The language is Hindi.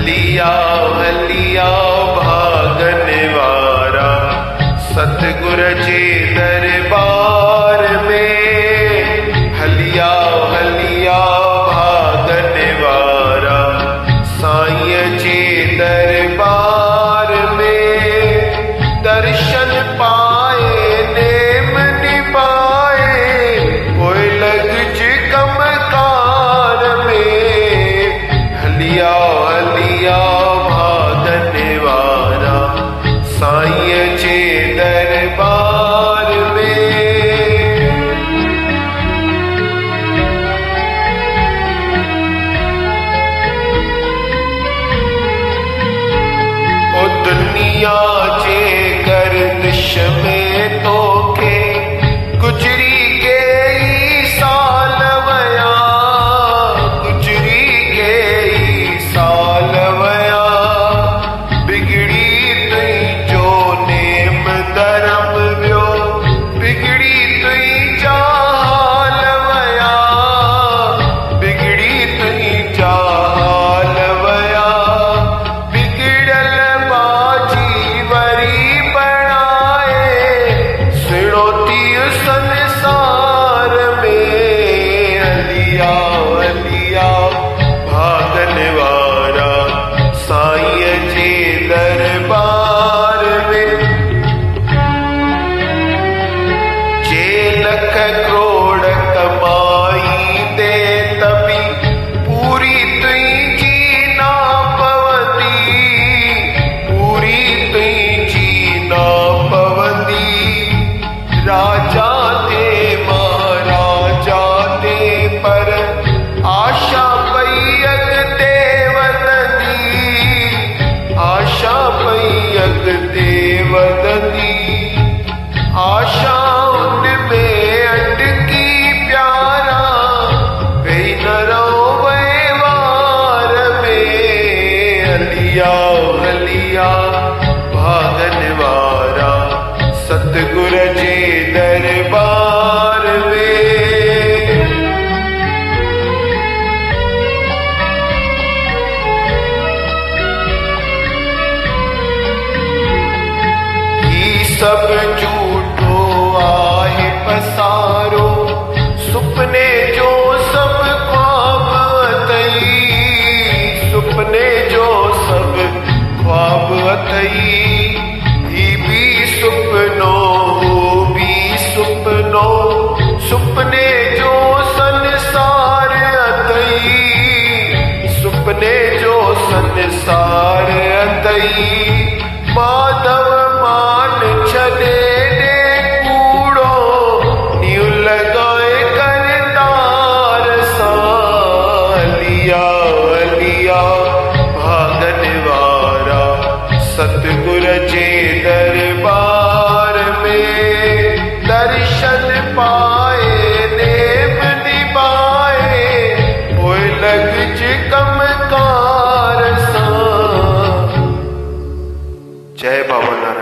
हलिया हलिया भागन वारा सतगुर जी दरबार में। हलिया हलिया भागन वारा साईं जी दरबार में। दर्शन पाए नेम निभाए कोई लग चमकार में। हलिया हलिया भागन वारा साईं जी दरबार में। ओ दुनिया जे गर्दिश में तोखे गुजरी गई साल वया। गुजरी गई साल वया बिगड़ी तुई जो नेम धर्म व्यो। बिगड़ी तुई चाल वया बिगड़ी तुई चाल वया। बिगड़ल बाजी वरी बनाए सिड़ोती संसार में। हलिया हलिया भागन वारा साईं जी दरबार में। जे लख करोड़ कमाई दे तभी पूरी तुई जी ना पवंदी। पूरी तुई जी ना पवंदी। राजा ते महाराजा ते पर आशा पई अॻिते वधंदी। आशा पई अॻिते वधंदी। आशा उनमें अटकी प्यारा वेही न रहो वहिवार में। हलिया हलिया भागन वारा सतगुर जे दरबार में। ही सब झूठो आहे पसारो सुपने जो सब ख्वाब अथई। सुपने जो सब ख्वाब अथई। ही भी सुपनो हो भी सुपनो। सुपने जो संसार अथई। सुपने जो संसार अथई। माधव मान छॾे ॾे कूड़ो न्यू लगाए करतार सां। हलिया हलिया भागन वारा सतगुर जे दरबार में। दर्शन पाए नेम निभाए कोई लग कमकार सां। जय बाबा नानक।